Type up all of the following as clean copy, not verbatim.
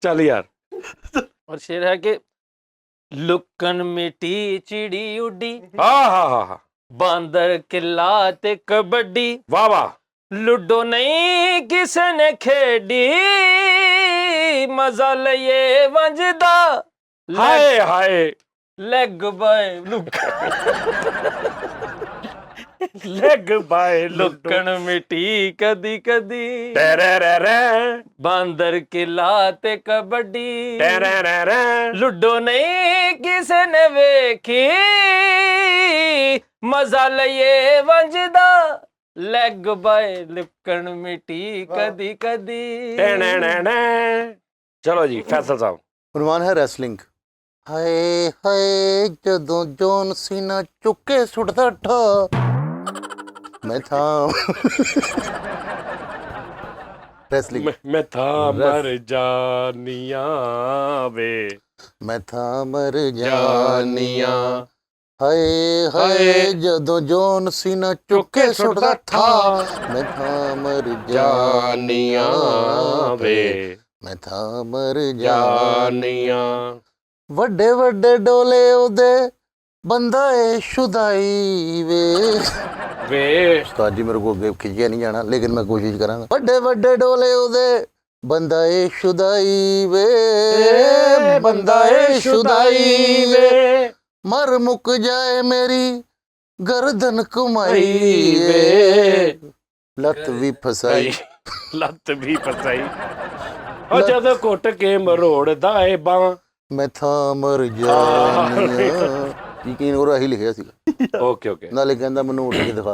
चल यार। और शेर है कि लुकन मिट्टी चिड़ी उड़ी, हाँ हाँ हाँ हाँ, बांदर किला ते कबड्डी, वाह वाह, लूडो नहीं किसने खेडी, मजा लिए वंजदा हाय हाय, लेग बाय लेग बाय लुकन मिट्टी कदी कदी, टेरेरेरे, बांदर किला ते कबड्डी, टेरेरेरे, लूडो नहीं किसे ने वेखी, मजा लिए वंजदा लेग बाय लुकन मिट्टी कदी कदी। टेनेनेने। चलो जी फैसल साहब। फरमान है रैसलिंग। हाय हाय जदों जॉन सीना चुके सुटदा ठा, मैं था रैसलिंग। मैं था मर जानिया वे, मैं था मर जानिया, जानिया, हाय हाय जदों जॉन सीना चुके सुटदा था, मैं था मर जानिया वे, मैं था मर जानिया। ਵੱਡੇ ਵੱਡੇ ਡੋਲੇ ਉਹਦੇ ਬੰਦਾ ਏ ਸ਼ੁਦਾਈ ਵੇ। वे ਉਸਤਾਦ ਜੀ ਮੇਰੇ ਕੋ ਅੱਗੇ ਖਿੱਚਿਆ ਨਹੀਂ ਜਾਣਾ, ਲੇਕਿਨ ਮੈਂ ਕੋਸ਼ਿਸ਼ ਕਰਾਂਗਾ। ਵੱਡੇ ਵੱਡੇ ਡੋਲੇ ਉਹਦੇ ਬੰਦਾ ਏ ਸ਼ੁਦਾਈ ਵੇ, ਬੰਦਾ ਏ ਸ਼ੁਦਾਈ ਵੇ, ਮਰ ਮੁੱਕ ਜਾਏ ਮੇਰੀ ਗਰਦਨ ਘੁਮਾਈ ਵੇ, ਲੱਤ ਵੀ ਫਸਾਈ। ਲੱਤ ਵੀ ਫਸਾਈ, ਉਹ ਜਦੋਂ ਘੁੱਟ ਕੇ ਮਰੋੜਦਾ ਏ ਬਾਂਹ। ਮੈਂ ਥਾਂ ਮਰ ਜਾਨੀਆਂ। ਯਕੀਨ ਕਰੋ ਇਹੀ ਲਿਖਿਆ ਸੀਗਾ। ओके ओके, ਨਾਲੇ ਕਹਿੰਦਾ ਮੈਨੂੰ ਉੱਠ ਕੇ ਦਿਖਾ।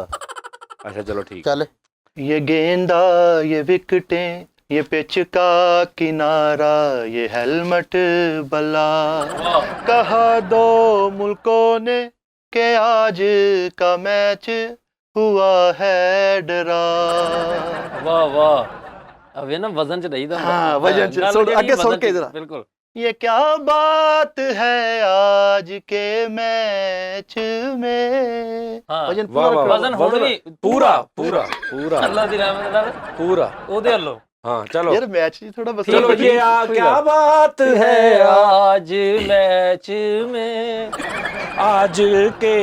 अच्छा चलो ठीक। ਚੱਲ ये गेंदा ये विकेटें ये पिच का किनारा ये हेलमेट बला, कहा दो मुल्कों ने कि आज का मैच हुआ है डरा। वाह वाह, अब ये ना वजन च रही था। हाँ, वजन च, सुन, आगे सुन के जरा। बिल्कुल। ये क्या बात है आज के मैच में। हाँ, वजन वाह वाह, वजन हुण भी पूरा पूरा पूरा अल्लाह दी रहमत नाल पूरा। ओदे अल्लो। हाँ चलो यार मैच ही थोड़ा बस। चलो, ये क्या बात है आज मैच में, आज के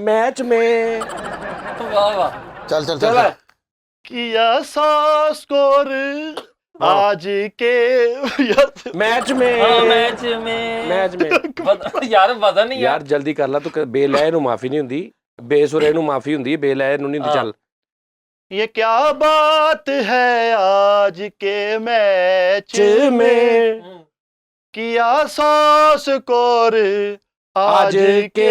मैच में। वाह वाह। ਚੱਲ ਚੱਲ चल ਚੱਲ। किया 100 स्कोर आज के यार मैच में, हाँ, मैच में, मैच में। यार वजन नहीं यार जल्दी कर ला तू, बेलय ਨੂੰ ਮਾਫੀ ਨਹੀਂ ਹੁੰਦੀ, ਬੇਸੁਰੇ ਨੂੰ ਮਾਫੀ ਹੁੰਦੀ, ਬੇਲय ਨੂੰ ਨਹੀਂ ਹੁੰਦੀ। ਚੱਲ ये क्या बात है आज के मैच में, किया 100 स्कोर आज के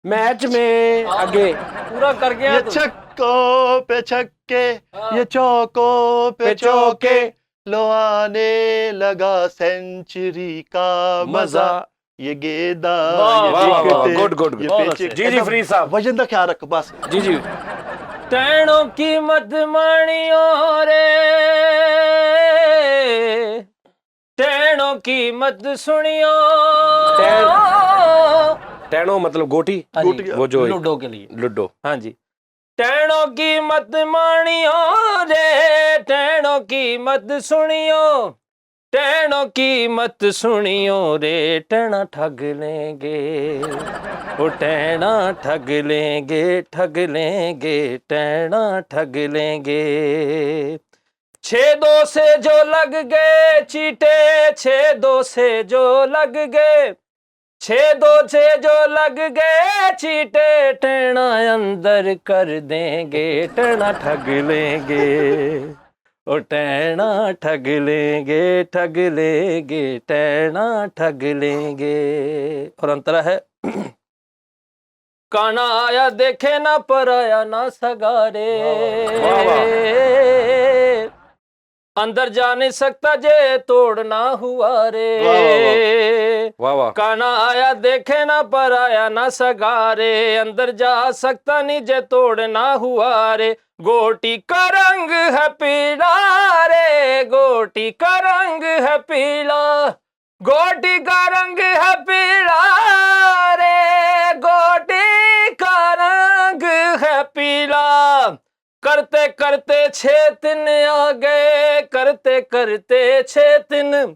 मैच में। आगे पूरा कर गया ये तू। छक्कों पे छक्के हाँ। ये चौकों पे पे चौके, चौके, लो आने लगा सेंचुरी का मजा। ये गेंदा वाह, ये वाह, वाह, विकेटें, गुड, गुड, ये बहुत पिच। अच्छे। जी जी फ्री साहब। वजन का ख्याल रख बस। जी जी टैणों की मत मानियो रे, टैणों की मत सुनियो। टैनो मतलब गोटी, हाँ जी, वो जो लूडो के लिए। लूडो। हाँ जी। टैणों की मत मानियो रे, टैणों की मत सुनियो, टैणों की मत सुनियो रे, टैना ठग लेंगे, वो टैना ठग लेंगे, ठग लेंगे, टैना ठग लेंगे। 6-2 से जो लग गए चीटे, 6-2 से जो लग गए, 6-2 से जो लग गए चीटे, टैना अंदर कर देंगे, टैना ठग लेंगे, ओ टैना ठग लेंगे, ठग लेंगे, टैना ठग लेंगे। और अंतरा है काना आया देखे ना पराया ना सगारे, अंदर जा नहीं सकता जे तोड़ना हुआ रे। वाह वाह। काना आया देखे ना पराया ना सगारे, अंदर जा सकता नहीं जे तोड़ना हुआ रे। गोटी का रंग है पीला रे, गोटी का रंग है पीला, गोटी का रंग है पीला रे, गोटी का रंग है पीला। करते करते 6-3 आ गए, करते करते 6-3,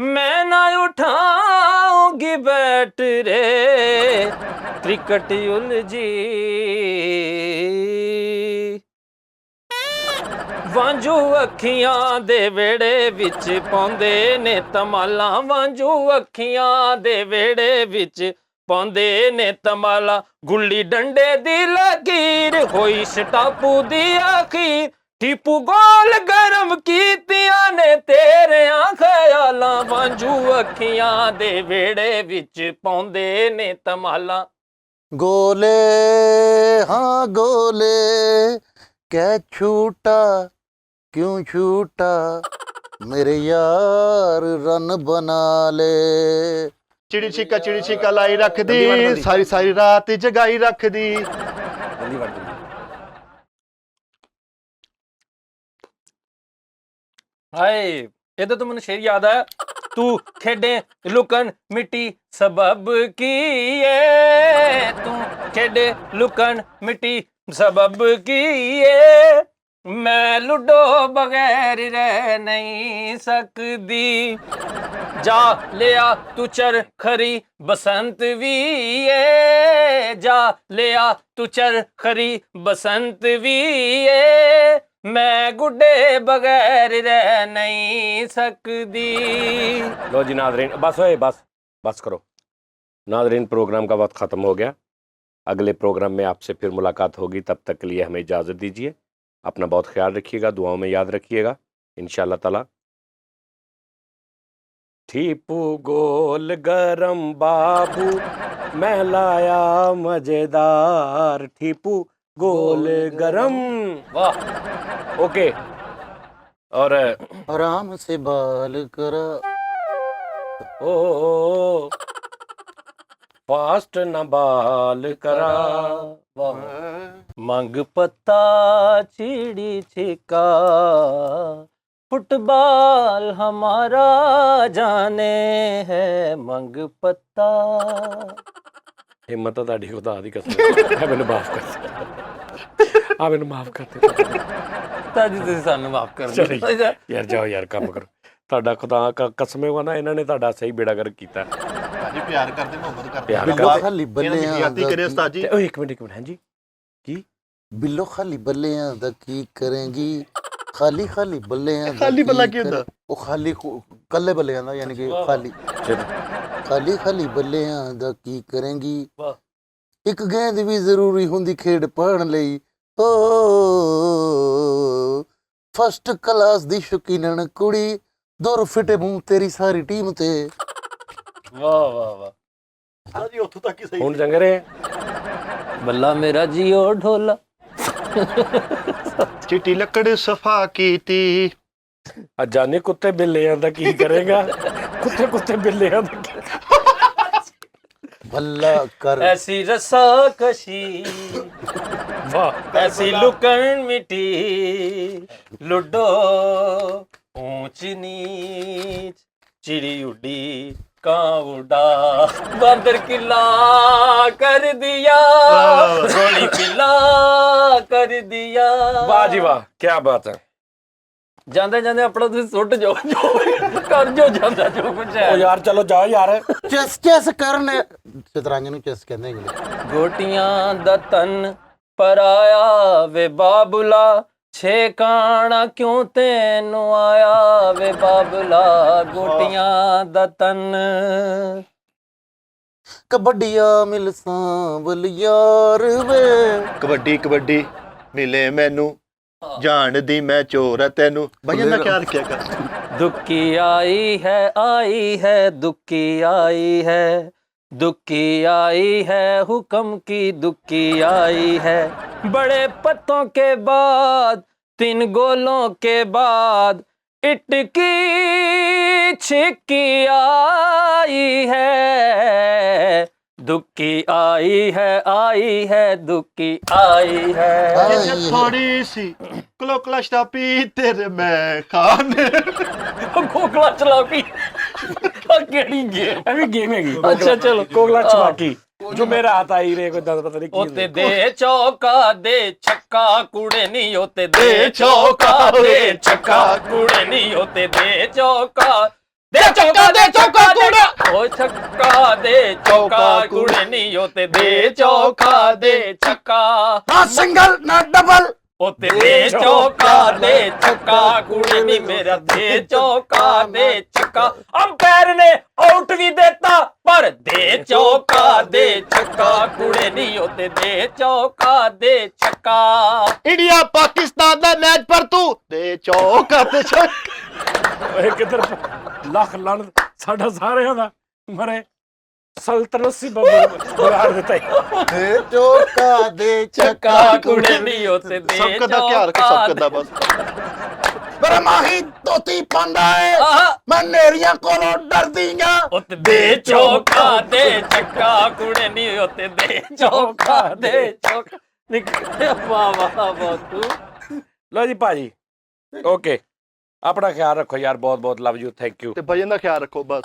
मैं ना उठाऊंगी बैट रे क्रिकेट उलझी ਵਾਂਝੂ ਅੱਖੀਆਂ ਦੇ ਵਿਹੜੇ ਵਿੱਚ ਪਾਉਂਦੇ ਨੇ ਤਮਾਲਾਂ ਵਾਂਝੂ ਅੱਖੀਆਂ ਦੇ ਵਿਹੜੇ ਵਿੱਚ ਪਾਉਂਦੇ ਨੇ ਤਮਾਲਾਂ ਗੁੱਲੀ ਡੰਡੇ ਦੀ ਲਕੀਰ ਹੋਈ ਸਟਾਪੂ ਦੀ ਆਖੀਰ ਟੀਪੂ ਗੋਲ ਗਰਮ ਕੀਤੀਆਂ ਨੇ ਤੇਰਿਆਂ ਖਿਆਲਾਂ ਵਾਂਝੂ ਅੱਖੀਆਂ ਦੇ ਵਿਹੜੇ ਵਿੱਚ ਪਾਉਂਦੇ ਨੇ ਤਮਾਲਾਂ गोले हाँ गोले क्या छूटा क्यों छूटा मेरे यार रन बना ले चिड़ी छिक्का लाई रख दी सारी सारी रात जगाई रख दी ਜਲਦੀ ਵੜ ਜਲਦੀ। ਹਾਏ ਇਹਦਾ ਤਾਂ ਮੈਨੂੰ ਸ਼ੇਰ ਯਾਦ ਆਇਆ ਤੂੰ ਖੇਡੇ ਲੁਕਣ ਮਿੱਟੀ ਸਬਬ ਕੀ ਏ ਤੂੰ ਖੇਡੇ ਲੁਕਣ ਮਿੱਟੀ ਸਬਬ ਕੀ ਏ ਮੈਂ ਲੁੱਡੋ ਬਗੈਰ ਰਹਿ ਨਹੀਂ ਸਕਦੀ ਜਾ ਲਿਆ ਤੂੰ ਚਰਖਰੀ ਬਸੰਤ ਵੀ ਏ ਜਾ ਲਿਆ ਤੂੰ ਚਰਖਰੀ ਬਸੰਤ ਵੀ ਏ ਮੈਂ ਗੁੱਡੇ ਬਗੈਰ ਰਹਿ ਨਹੀਂ ਸਕਦੀ लो जी नादरीन, बस होए बस करो नादरीन। प्रोग्राम का वक्त ख़त्म हो गया। अगले प्रोग्राम में आपसे फिर मुलाकात होगी। तब तक के लिए हमें इजाज़त दीजिए। अपना बहुत ख्याल रखिएगा, दुआओं में याद रखिएगा इंशाअल्लाह ताला। ठीपू गोल गरम बाबू मैं लाया मज़ेदार ठीपू गोल गरम। ਵਾਹ ओके। और आराम से बाल करा ओ फास्ट न बाल करा ਮੰਗ ਪੱਤਾ ਚਿੜੀ छिका फुटबॉल हमारा जाने है मंग पत्ता हिम्मत ਤੁਹਾਡੀ ਖੁਦਾ ਦੀ ਕਸਮ ਹੈ ਮੈਨੂੰ ਮਾਫ ਕਰ ਆ ਮੈਨੂੰ ਮਾਫ ਕਰ ਦੇ ਤਾਂ ਜੀ ਤੁਸੀਂ ਸਾਨੂੰ ਮਾਫ ਕਰ ਚਲੋ ਦਿਓ ਯਾਰ ਜਾਓ ਯਾਰ ਕੰਮ ਕਰੋ ਤੁਹਾਡਾ ਖੁਦਾ ਕਸਮ ਹੈ ਨਾ ਇਹਨਾਂ ਨੇ ਤੁਹਾਡਾ ਸਹੀ ਬੇੜਾ ਗਰਕ ਕੀਤਾ जी प्यार करते मोहब्बत करते प्यार बिल्लो करते। खाली बल्लियां यादी करे उस्ताद जी ਤੇ ਓਏ ਇੱਕ ਮਿੰਟ ਹਾਂਜੀ बिल्लो खाली बल्लियां दा की करेंगी खाली खाली बल्लियां दा खाली बल्ला की करे- हुंदा? ओ खाली कल्ले बल्लियां दा यानी कि खाली खाली खाली बल्लियां दा की करेंगी वाह। एक गेंद भी जरूरी हुंदी खेड पढ़न लई ओ फर्स्ट क्लास दी शौकीनन कुड़ी दुर फिटे मूंह तेरी सारी टीम ते ਵਾਹ ਵਾਹ ਵਾਹ उस्ताद जी उथों तक ही सही ਹੁਣ ਚੰਗੇ ਰਹੇ ਬੱਲਾ ਮੇਰਾ ਜੀਓ ਢੋਲਾ चिट्टी लकड़ सफा कीती ਆ ਜਾਨੇ ਕੁੱਤੇ ਬਿੱਲਿਆਂ ਦਾ ਕੀ ਕਰੇਗਾ ਕੁੱਤੇ ਬਿੱਲਿਆਂ ਦਾ ਕੀ भल्ला कर ऐसी रसा कशी ਵਾਹ ऐसी लुकन मिट्टी लुडो ऊंच नीच चिड़ी उड़ी कां उड़ा बंदर किला कर दिया गोली पिला कर दिया ਵਾਹ ਜੀ ਵਾਹ ਕੀ ਬਾਤ ਹੈ ਜਾਂਦੇ ਜਾਂਦੇ ਆਪਣਾ ਤੁਸੀਂ ਸੁੱਟ ਜਾਓ ਜੋ ਕਰ ਜੋ ਜਾਂਦਾ ਜੋ ਕੁਛ ਹੈ ਓ ਯਾਰ ਚਲੋ ਜਾਓ ਯਾਰ चेस चेस करने शतरंज नु चेस कहंदे इंग्लिश ਗੋਟੀਆਂ ਦਾ ਤਨ ਪਰਾਇਆ ਵੇ ਬਾਬੁਲਾ ਛੇ ਕਾਣਾ ਕਿਉਂ ਤੈਨੂੰ ਆਇਆ ਵੇ ਬਾਬੁਲਾ ਗੋਟੀਆਂ ਦਾ ਤਨ कबड्डिया मिल सांवल यार वे कबड्डी कबड्डी मिले मैनू जानदी मैं चोर है तेनू भैया ना क्या रखिया कर दुखी आई है दुखी आई है हुक्म की दुखी आई है बड़े पत्तों के बाद 3 गोलों के बाद इट की छिक्की आई है दुखी आई है दुखी आई है ये थोड़ी सी क्लो क्लच दा पी तेरे मैं खाने ਕੋਕਲਾ ਚਲਾਕੀ ਕਿਹੜੀ ਗੇਮ ਇਹ ਵੀ ਗੇਮ ਹੈਗੀ ਅੱਛਾ ਚਲੋ ਕੋਗਲਾ ਚਵਾਕੀ ਜੋ ਮੇਰਾ ਹੱਥ ਆਈ ਰੇ ਕੋਈ ਦੰਦ ਪਤਾ ਨਹੀਂ ਕੀ ਉਤੇ ਦੇ ਚੌਕਾ ਦੇ ਛੱਕਾ ਕੁੜੇ ਨਹੀਂ ਉਤੇ ਦੇ ਦੇ ਚੌਕਾ ਚੌਕਾ ਦੇ ਦੇ ਛੱਕਾ ਕੁੜੇ ਨਹੀਂ ਉਤੇ ਦੇ ਚੌਕਾ ਦੇ ਚੌਕਾ ਕੁੜੇ ਓ ਛੱਕਾ ਦੇ ਚੌਕਾ ਕੁੜੇ ਨੀ ਓ ਤੇ ਦੇ ਚੌਕਾ ਦੇ ਛੱਕਾ ਨਾ ਸਿੰਗਲ ਨਾ ਡਬਲ ਓ ਤੇ ਦੇ ਚੌਕਾ ਦੇ ਛੱਕਾ ਕੁੜੇ ਨੀ ਮੇਰਾ ਦੇ ਚੌਕਾ ਦੇ ਛੱਕਾ ਅੰਪਾਇਰ ਨੇ ਆਊਟ ਵੀ ਦਿੱਤਾ ਪਰ ਦੇ ਚੌਕਾ ਦੇ ਛੱਕਾ ਕੁੜੇ ਨੀ ਓ ਤੇ ਦੇ ਚੌਕਾ ਦੇ ਛੱਕਾ इंडिया पाकिस्तान ਦਾ ਮੈਚ ਪਰ ਤੂੰ ਦੇ ਚੌਕਾ ਤੇ ਛੱਕਾ ਓਏ ਕਿੱਧਰ ਲੱਖ ਲਣ ਸਾਡਾ ਸਾਰਿਆਂ ਦਾ ਮਰੇ ਸਲਤਨਤ ਸੀ ਬਗਾੜ ਦਿੱਤਾ ਈ। ਦੇ ਚੌਕਾ ਦੇ ਛੱਕਾ ਕੁੜੇ ਨੀ ਓ ਤੇ ਦੇ ਸਬਕ ਦਾ ਧਿਆਨ ਰੱਖ ਸਬਕ ਦਾ ਬਸ ਮੇਰਾ ਮਾਹੀ ਧੋਤੀ ਪਾਉਂਦਾ ਏ ਆਹ ਮੈਂ ਨੇਰੀਆਂ ਕੋਲੋਂ ਡਰਦੀਆਂ ਓ ਤੇ ਦੇ ਚੌਕਾ ਦੇ ਛੱਕਾ ਕੁੜੇ ਨੀ ਓ ਤੇ ਦੇ ਚੌਕਾ ਦੇ ਛੱਕਾ ਨਿਕਲਿਆ ਵਾਹ ਤੂੰ ਲਓ ਜੀ ਭਾਜੀ ਓਕੇ ਆਪਣਾ ਖਿਆਲ ਰੱਖੋ ਯਾਰ ਬਹੁਤ ਬਹੁਤ ਲਵ ਯੂ ਥੈਂਕ ਯੂ ਤੇ ਭਜਨ ਦਾ ਖਿਆਲ ਰੱਖੋ ਬਸ